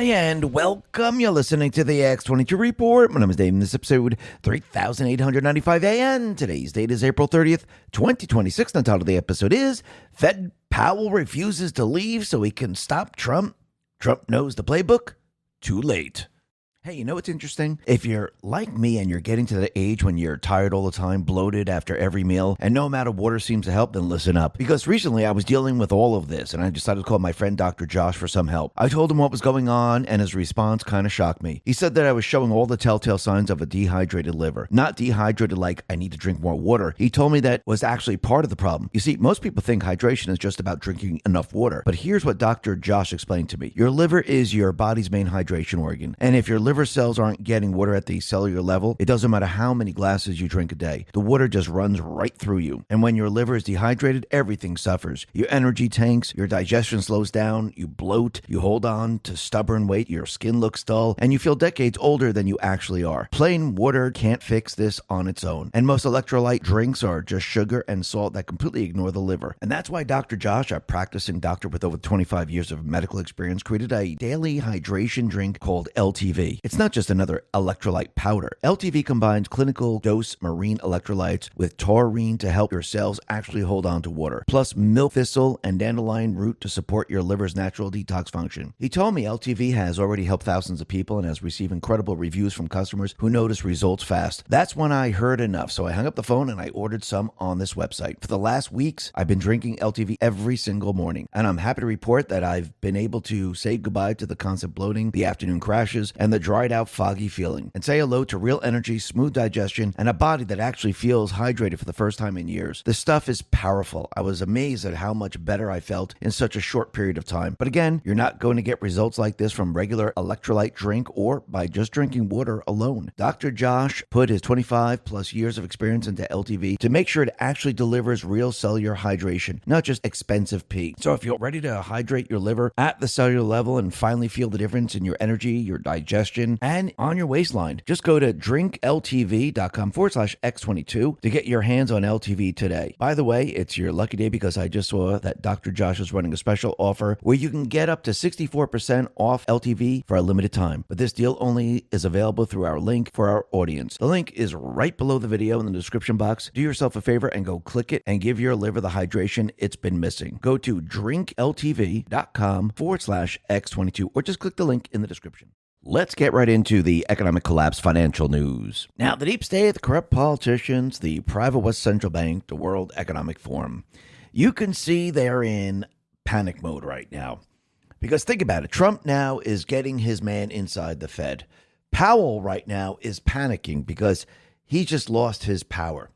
Hi, and welcome. You're listening to the X22 Report. My name is Dave, and this episode 3895 and today's date is April 30th, 2026. The title of the episode is Fed Powell Refuses to Leave So He Can Stop Trump. Trump Knows the Playbook. Too late. Hey, you know what's interesting? If you're like me and you're getting to the age when you're tired all the time, bloated after every meal, and no amount of water seems to help, then listen up. Because recently I was dealing with all of this, and I decided to call my friend Dr. Josh for some help. I told him what was going on, and his response kind of shocked me. He said that I was showing all the telltale signs of a dehydrated liver. Not dehydrated like I need to drink more water. He told me that was actually part of the problem. You see, most people think hydration is just about drinking enough water. But here's what Dr. Josh explained to me. Your liver is your body's main hydration organ. And if your liver cells aren't getting water at the cellular level, it doesn't matter how many glasses you drink a day. The water just runs right through you. And when your liver is dehydrated, everything suffers. Your energy tanks, your digestion slows down, you bloat, you hold on to stubborn weight, your skin looks dull, and you feel decades older than you actually are. Plain water can't fix this on its own. And most electrolyte drinks are just sugar and salt that completely ignore the liver. And that's why Dr. Josh, a practicing doctor with over 25 years of medical experience, created a daily hydration drink called LTV. It's not just another electrolyte powder. LTV combines clinical dose marine electrolytes with taurine to help your cells actually hold on to water, plus milk thistle and dandelion root to support your liver's natural detox function. He told me LTV has already helped thousands of people and has received incredible reviews from customers who notice results fast. That's when I heard enough, so I hung up the phone and I ordered some on this website. For the last weeks, I've been drinking LTV every single morning, and I'm happy to report that I've been able to say goodbye to the constant bloating, the afternoon crashes, and the dried out foggy feeling, and say hello to real energy, smooth digestion, and a body that actually feels hydrated for the first time in years. This stuff is powerful. I was amazed at how much better I felt in such a short period of time. But again, you're not going to get results like this from regular electrolyte drink or by just drinking water alone. Dr. Josh put his 25 plus years of experience into LTV to make sure it actually delivers real cellular hydration, not just expensive pee. So if you're ready to hydrate your liver at the cellular level and finally feel the difference in your energy, your digestion, and on your waistline, just go to drinkltv.com/X22 to get your hands on LTV today. By the way, it's your lucky day because I just saw that Dr. Josh is running a special offer where you can get up to 64% off LTV for a limited time. But this deal only is available through our link for our audience. The link is right below the video in the description box. Do yourself a favor and go click it and give your liver the hydration it's been missing. Go to drinkltv.com/X22 or just click the link in the description. Let's get right into the economic collapse financial news. Now, the deep state, the corrupt politicians, the private West Central Bank, the World Economic Forum, you can see they're in panic mode right now. Because think about it, Trump now is getting his man inside the Fed. Powell right now is panicking because he just lost his power.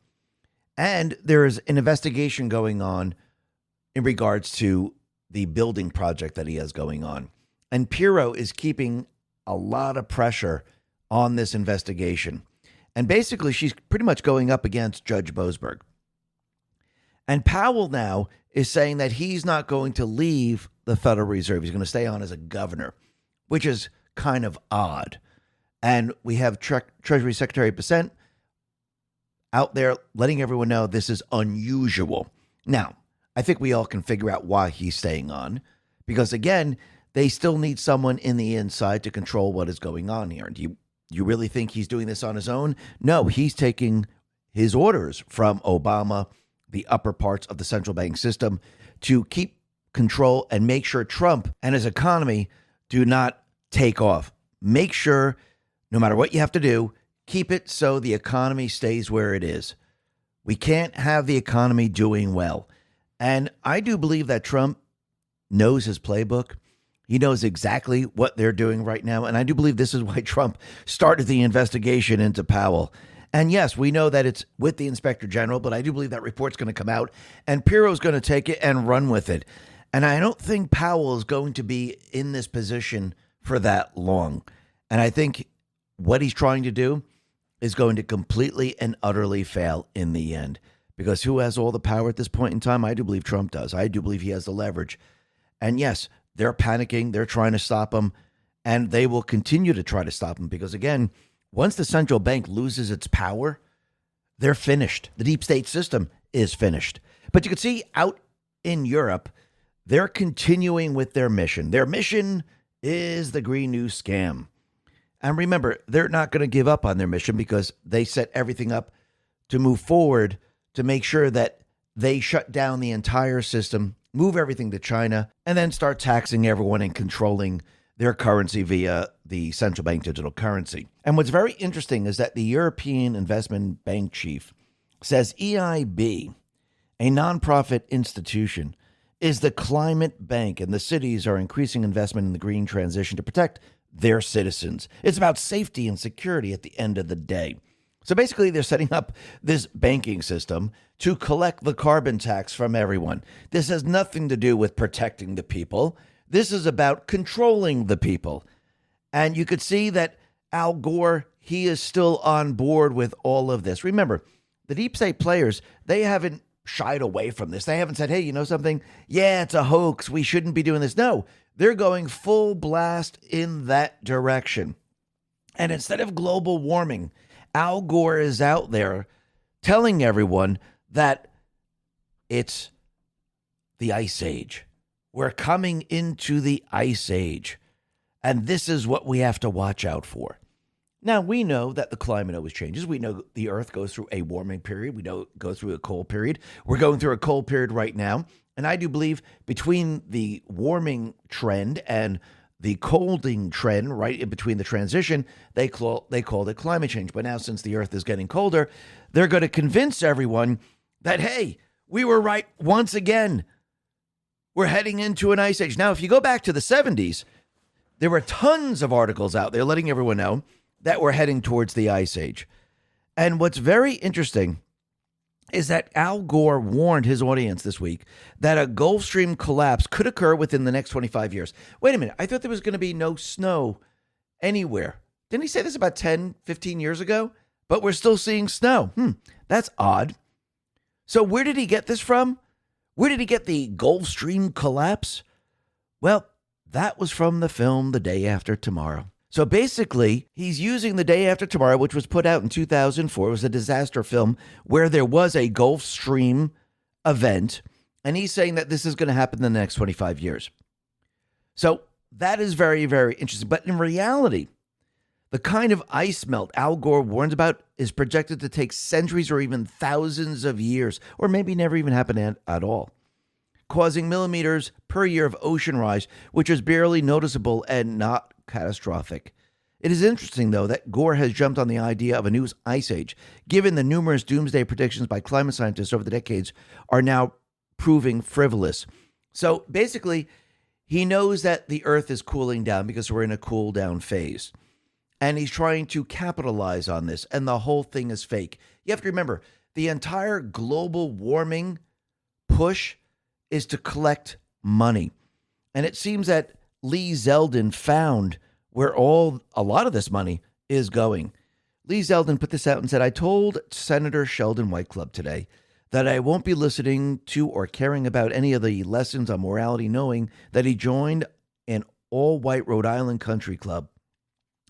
And there is an investigation going on in regards to the building project that he has going on. And Pirro is keeping a lot of pressure on this investigation. And basically, she's pretty much going up against Judge Boasberg. And Powell now is saying that he's not going to leave the Federal Reserve. He's going to stay on as a governor, which is kind of odd. And we have Treasury Secretary Percent out there letting everyone know this is unusual. Now, I think we all can figure out why he's staying on, because again, they still need someone in the inside to control what is going on here. Do you really think he's doing this on his own? No, he's taking his orders from Obama, the upper parts of the central bank system, to keep control and make sure Trump and his economy do not take off. Make sure, no matter what you have to do, keep it so the economy stays where it is. We can't have the economy doing well. And I do believe that Trump knows his playbook. He knows exactly what they're doing right now. And I do believe this is why Trump started the investigation into Powell. And yes, we know that it's with the Inspector General, but I do believe that report's going to come out and Pirro's going to take it and run with it. And I don't think Powell is going to be in this position for that long. And I think what he's trying to do is going to completely and utterly fail in the end. Because who has all the power at this point in time? I do believe Trump does. I do believe he has the leverage. And yes, they're panicking. They're trying to stop him. And they will continue to try to stop him because, again, once the central bank loses its power, they're finished. The deep state system is finished. But you can see out in Europe, they're continuing with their mission. Their mission is the Green New Scam. And remember, they're not going to give up on their mission because they set everything up to move forward to make sure that they shut down the entire system, move everything to China, and then start taxing everyone and controlling their currency via the central bank digital currency. And what's very interesting is that the European Investment Bank chief says EIB, a nonprofit institution, is the climate bank, and the cities are increasing investment in the green transition to protect their citizens. It's about safety and security at the end of the day. So basically, they're setting up this banking system to collect the carbon tax from everyone. This has nothing to do with protecting the people. This is about controlling the people. And you could see that Al Gore, he is still on board with all of this. Remember, the deep state players, they haven't shied away from this. They haven't said, hey, you know something? Yeah, it's a hoax. We shouldn't be doing this. No, they're going full blast in that direction. And instead of global warming, Al Gore is out there telling everyone that it's the Ice Age. We're coming into the Ice Age. And this is what we have to watch out for. Now, we know that the climate always changes. We know the Earth goes through a warming period. We know it goes through a cold period. We're going through a cold period right now. And I do believe between the warming trend and the colding trend, right in between the transition, they called it climate change. But now, since the Earth is getting colder, they're going to convince everyone that, hey, we were right once again. We're heading into an ice age. Now, if you go back to the 70s, there were tons of articles out there letting everyone know that we're heading towards the ice age. And what's very interesting is that Al Gore warned his audience this week that a Gulf Stream collapse could occur within the next 25 years. Wait a minute. I thought there was going to be no snow anywhere. Didn't he say this about 10, 15 years ago? But we're still seeing snow. That's odd. So where did he get this from? Where did he get the Gulf Stream collapse? Well, that was from the film The Day After Tomorrow. So basically, he's using The Day After Tomorrow, which was put out in 2004. It was a disaster film where there was a Gulf Stream event. And he's saying that this is going to happen in the next 25 years. So that is very, very interesting. But in reality, the kind of ice melt Al Gore warns about is projected to take centuries or even thousands of years, or maybe never even happen at all, causing millimeters per year of ocean rise, which is barely noticeable and not catastrophic. It is interesting, though, that Gore has jumped on the idea of a new ice age, given the numerous doomsday predictions by climate scientists over the decades are now proving frivolous. So basically, he knows that the Earth is cooling down because we're in a cool down phase. And he's trying to capitalize on this, and the whole thing is fake. You have to remember, the entire global warming push is to collect money. And it seems that Lee Zeldin found where a lot of this money is going. Lee Zeldin put this out and said, I told Senator Sheldon Whiteclub today that I won't be listening to or caring about any of the lessons on morality, knowing that he joined an all-white Rhode Island country club.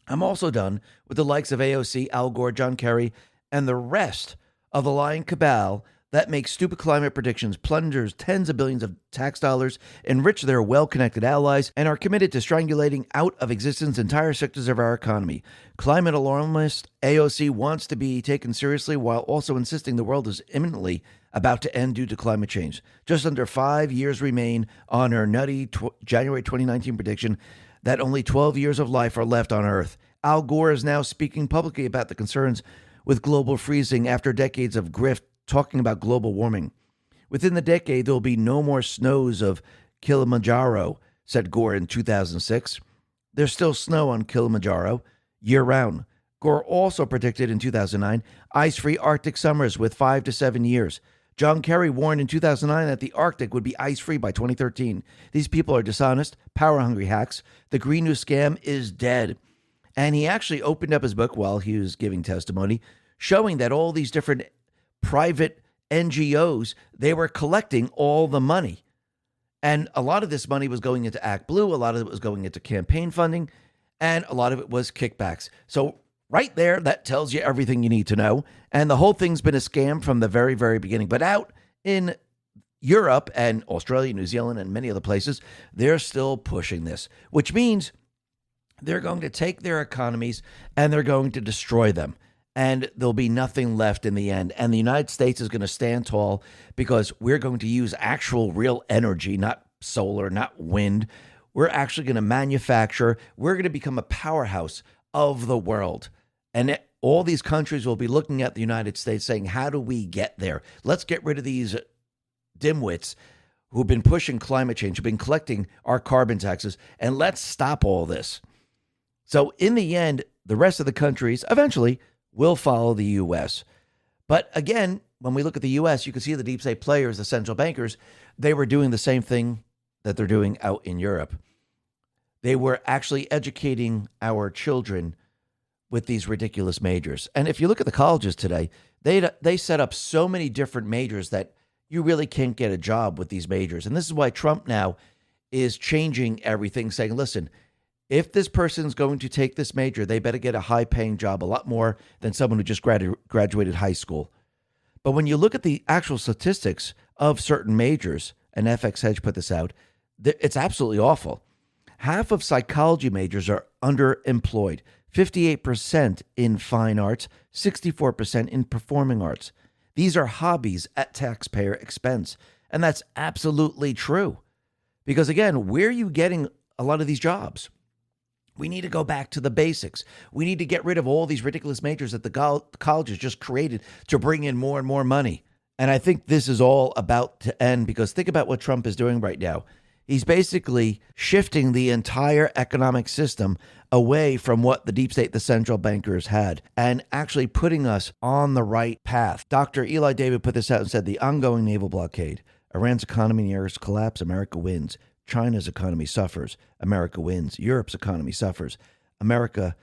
I'm also done with the likes of AOC, Al Gore, John Kerry, and the rest of the lying cabal that makes stupid climate predictions, plungers tens of billions of tax dollars, enrich their well-connected allies, and are committed to strangulating out of existence entire sectors of our economy. Climate alarmist AOC wants to be taken seriously while also insisting the world is imminently about to end due to climate change. Just under 5 years remain on her nutty January 2019 prediction that only 12 years of life are left on Earth. Al Gore is now speaking publicly about the concerns with global freezing after decades of grift talking about global warming. Within the decade, there will be no more snows of Kilimanjaro, said Gore in 2006. There's still snow on Kilimanjaro year-round. Gore also predicted in 2009 ice-free Arctic summers with 5 to 7 years. John Kerry warned in 2009 that the Arctic would be ice-free by 2013. These people are dishonest, power-hungry hacks. The Green New Scam is dead. And he actually opened up his book while he was giving testimony, showing that all these different private NGOs, they were collecting all the money. And a lot of this money was going into Act Blue, a lot of it was going into campaign funding, and a lot of it was kickbacks. So right there, that tells you everything you need to know. And the whole thing's been a scam from the very, very beginning. But out in Europe and Australia, New Zealand, and many other places, they're still pushing this, which means They're going to take their economies and they're going to destroy them. And there'll be nothing left in the end. And the United States is going to stand tall because we're going to use actual real energy, not solar, not wind. We're actually going to manufacture. We're going to become a powerhouse of the world. And all these countries will be looking at the United States saying, how do we get there? Let's get rid of these dimwits who've been pushing climate change, who've been collecting our carbon taxes, and let's stop all this. So in the end, the rest of the countries eventually will follow the U.S. But again, when we look at the U.S., you can see the deep state players, the central bankers, they were doing the same thing that they're doing out in Europe. They were actually educating our children with these ridiculous majors. And if you look at the colleges today, they set up so many different majors that you really can't get a job with these majors. And this is why Trump now is changing everything, saying, listen, if this person's going to take this major, they better get a high-paying job, a lot more than someone who just graduated high school. But when you look at the actual statistics of certain majors, and FX Hedge put this out, it's absolutely awful. Half of psychology majors are underemployed, 58% in fine arts, 64% in performing arts. These are hobbies at taxpayer expense. And that's absolutely true. Because again, where are you getting a lot of these jobs? We need to go back to the basics. We need to get rid of all these ridiculous majors that the colleges just created to bring in more and more money. And I think this is all about to end because think about what Trump is doing right now. He's basically shifting the entire economic system away from what the deep state, the central bankers had, and actually putting us on the right path. Dr. Eli David put this out and said, the ongoing naval blockade, Iran's economy nears collapse, America wins. China's economy suffers. America wins. Europe's economy suffers. America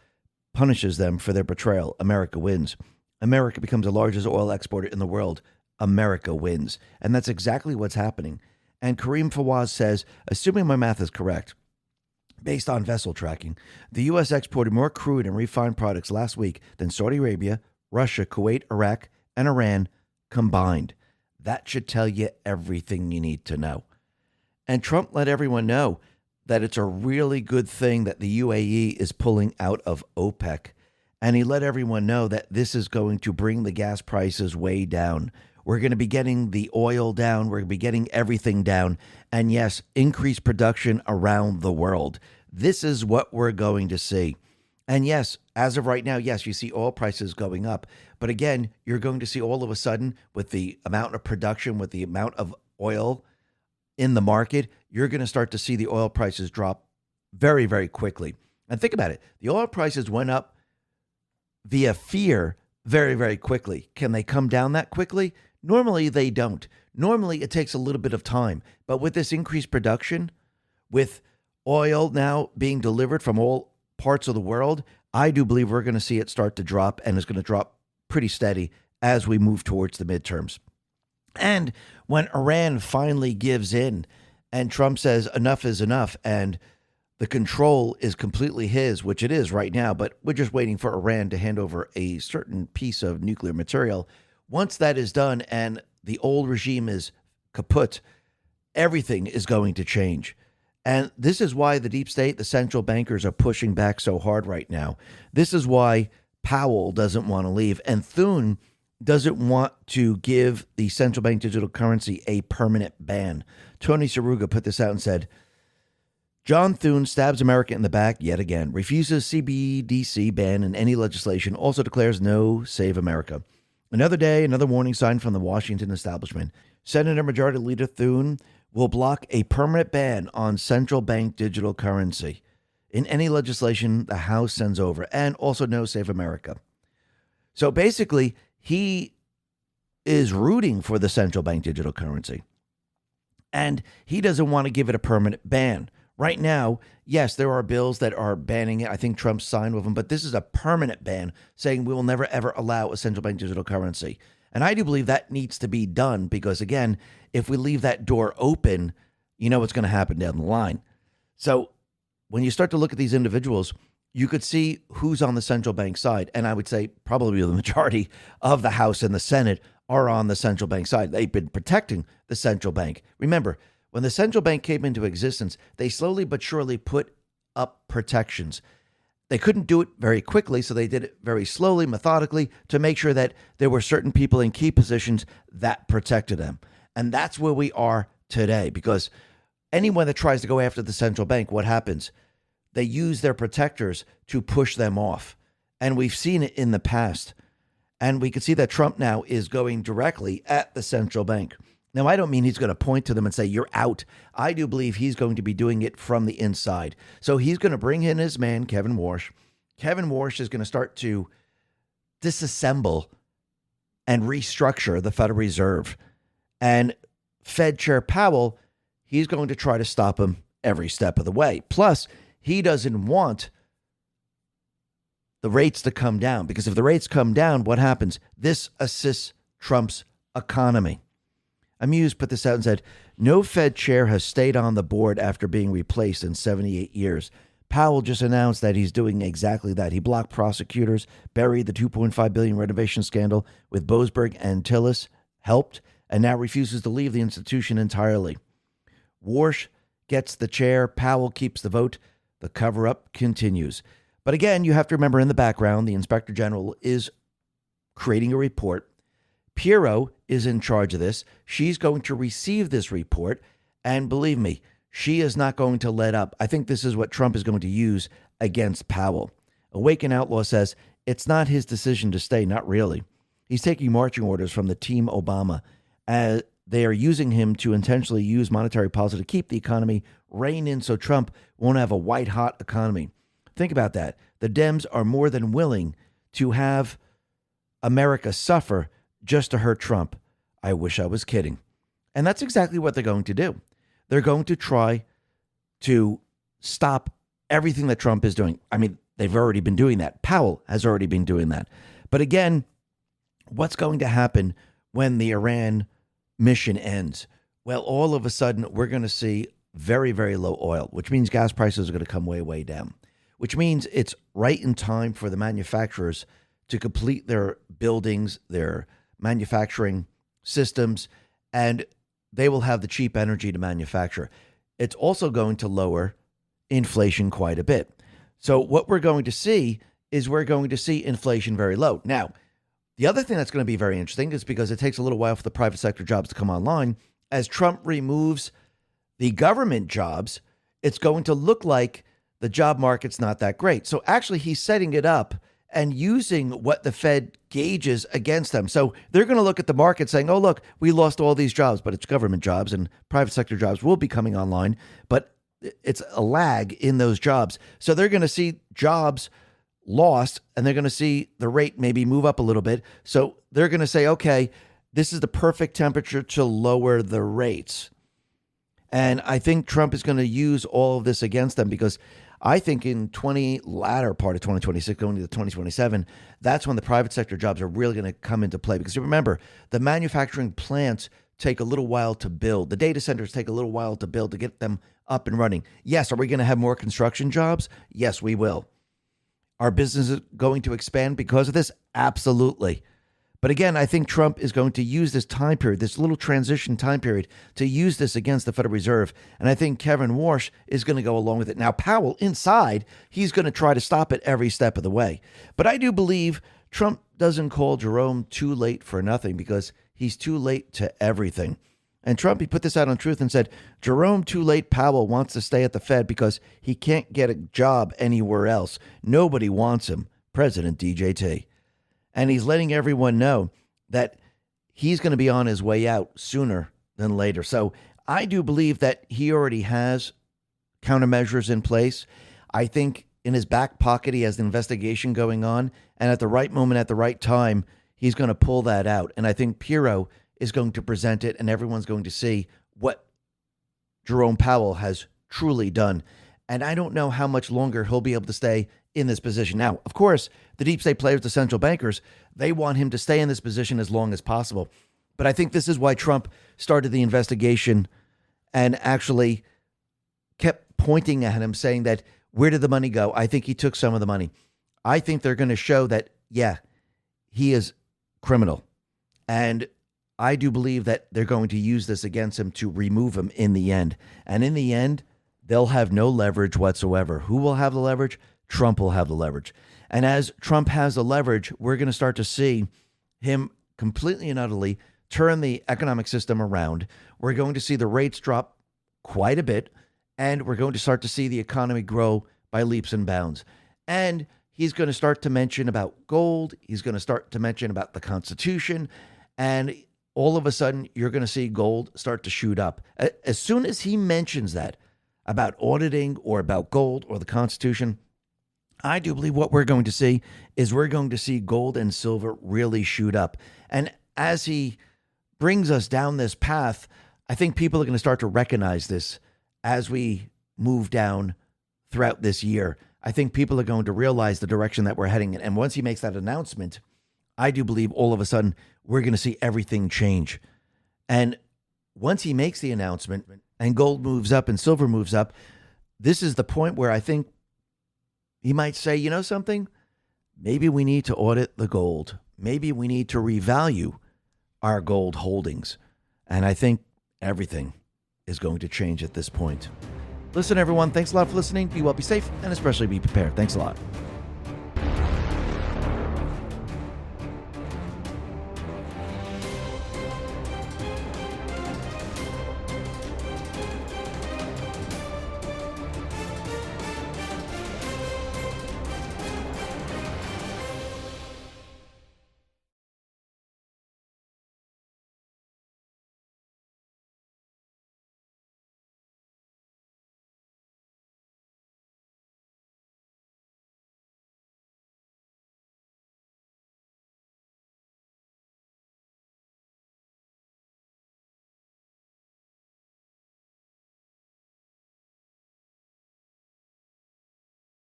punishes them for their betrayal. America wins. America becomes the largest oil exporter in the world. America wins. And that's exactly what's happening. And Kareem Fawaz says, assuming my math is correct, based on vessel tracking, the U.S. exported more crude and refined products last week than Saudi Arabia, Russia, Kuwait, Iraq, and Iran combined. That should tell you everything you need to know. And Trump let everyone know that it's a really good thing that the UAE is pulling out of OPEC. And he let everyone know that this is going to bring the gas prices way down. We're going to be getting the oil down. We're going to be getting everything down. And yes, increased production around the world. This is what we're going to see. And yes, as of right now, yes, you see oil prices going up. But again, you're going to see all of a sudden with the amount of production, with the amount of oil in the market, you're going to start to see the oil prices drop very, very quickly. And think about it. The oil prices went up via fear very, very quickly. Can they come down that quickly? Normally, they don't. Normally, it takes a little bit of time. But with this increased production, with oil now being delivered from all parts of the world, I do believe we're going to see it start to drop, and it's going to drop pretty steady as we move towards the midterms. And when Iran finally gives in and Trump says enough is enough and the control is completely his, which it is right now, but we're just waiting for Iran to hand over a certain piece of nuclear material. Once that is done and the old regime is kaput, everything is going to change. And this is why the deep state, the central bankers are pushing back so hard right now. This is why Powell doesn't want to leave. And Thune doesn't want to give the central bank digital currency a permanent ban. Tony Saruga put this out and said, John Thune stabs America in the back yet again, refuses CBDC ban in any legislation, also declares no Save America. Another day, another warning sign from the Washington establishment. Senator Majority Leader Thune will block a permanent ban on central bank digital currency in any legislation the House sends over, and also no Save America. So basically, he is rooting for the central bank digital currency, and he doesn't want to give it a permanent ban. Right now, yes, there are bills that are banning it. I think Trump signed with them, but this is a permanent ban saying we will never, ever allow a central bank digital currency. And I do believe that needs to be done because, again, if we leave that door open, you know what's going to happen down the line. So when you start to look at these individuals, you could see who's on the central bank side. And I would say probably the majority of the House and the Senate are on the central bank side. They've been protecting the central bank. Remember, when the central bank came into existence, they slowly but surely put up protections. they couldn't do it very quickly, so they did it very slowly, methodically, to make sure that there were certain people in key positions that protected them. And that's where we are today, because anyone that tries to go after the central bank, what happens? They use their protectors to push them off. And we've seen it in the past. And we can see that Trump now is going directly at the central bank. Now, I don't mean he's going to point to them and say, you're out. I do believe he's going to be doing it from the inside. So he's going to bring in his man, Kevin Warsh. Kevin Warsh is going to start to disassemble and restructure the Federal Reserve. And Fed Chair Powell, he's going to try to stop him every step of the way. Plus, he doesn't want the rates to come down, because if the rates come down, what happens? This assists Trump's economy. Amuse put this out and said, no Fed chair has stayed on the board after being replaced in 78 years. Powell just announced that he's doing exactly that. He blocked prosecutors, buried the $2.5 billion renovation scandal with Boasberg and Tillis, helped, and now refuses to leave the institution entirely. Warsh gets the chair. Powell keeps the vote. The cover-up continues. But again, you have to remember, in the background, the Inspector General is creating a report. Pirro is in charge of this. She's going to receive this report. And believe me, she is not going to let up. I think this is what Trump is going to use against Powell. Awaken Outlaw says it's not his decision to stay. Not really. He's taking marching orders from the Team Obama. They are using him to intentionally use monetary policy to keep the economy rein in so Trump won't have a white-hot economy. Think about that. The Dems are more than willing to have America suffer just to hurt Trump. I wish I was kidding. And that's exactly what they're going to do. They're going to try to stop everything that Trump is doing. I mean, they've already been doing that. Powell has already been doing that. But again, what's going to happen when the Iran mission ends? Well, all of a sudden, we're going to see very, very low oil, which means gas prices are going to come way, way down, which means it's right in time for the manufacturers to complete their buildings, their manufacturing systems, and they will have the cheap energy to manufacture. It's also going to lower inflation quite a bit. So what we're going to see is we're going to see inflation very low. Now, the other thing that's going to be very interesting is because it takes a little while for the private sector jobs to come online. As Trump removes the government jobs, it's going to look like the job market's not that great. So actually, he's setting it up and using what the Fed gauges against them. So they're going to look at the market saying, oh, look, we lost all these jobs, but it's government jobs and private sector jobs will be coming online, but it's a lag in those jobs. So they're going to see jobs lost and they're going to see the rate maybe move up a little bit. So they're going to say, okay, this is the perfect temperature to lower the rates. And I think Trump is going to use all of this against them, because I think in latter part of 2026, going into 2027, that's when the private sector jobs are really going to come into play. Because remember, the manufacturing plants take a little while to build. The data centers take a little while to build to get them up and running. Yes, are we going to have more construction jobs? Yes, we will. Are businesses going to expand because of this? Absolutely. But again, I think Trump is going to use this time period, this little transition time period, to use this against the Federal Reserve. And I think Kevin Warsh is going to go along with it. Now, Powell, inside, he's going to try to stop it every step of the way. But I do believe Trump doesn't call Jerome too late for nothing, because he's too late to everything. And Trump, he put this out on Truth and said, Jerome too late Powell wants to stay at the Fed because he can't get a job anywhere else. Nobody wants him. President DJT. And he's letting everyone know that he's going to be on his way out sooner than later. So I do believe that he already has countermeasures in place. I think in his back pocket, he has the investigation going on. And at the right moment, at the right time, he's going to pull that out. And I think Pirro is going to present it, and everyone's going to see what Jerome Powell has truly done. And I don't know how much longer he'll be able to stay in this position. Now, of course, the deep state players, the central bankers, they want him to stay in this position as long as possible. But I think this is why Trump started the investigation and actually kept pointing at him, saying that, where did the money go? I think he took some of the money. I think they're going to show that, yeah, he is criminal. And I do believe that they're going to use this against him to remove him in the end. And in the end, they'll have no leverage whatsoever. Who will have the leverage? Trump will have the leverage. And as Trump has the leverage, we're going to start to see him completely and utterly turn the economic system around. We're going to see the rates drop quite a bit, and we're going to start to see the economy grow by leaps and bounds. And he's going to start to mention about gold. He's going to start to mention about the Constitution. And all of a sudden, you're going to see gold start to shoot up. As soon as he mentions that about auditing or about gold or the Constitution, I do believe what we're going to see is we're going to see gold and silver really shoot up. And as he brings us down this path, I think people are going to start to recognize this as we move down throughout this year. I think people are going to realize the direction that we're heading in. And once he makes that announcement, I do believe all of a sudden we're going to see everything change. And once he makes the announcement and gold moves up and silver moves up, this is the point where I think he might say, you know something? Maybe we need to audit the gold. Maybe we need to revalue our gold holdings. And I think everything is going to change at this point. Listen, everyone, thanks a lot for listening. Be well, be safe, and especially be prepared. Thanks a lot.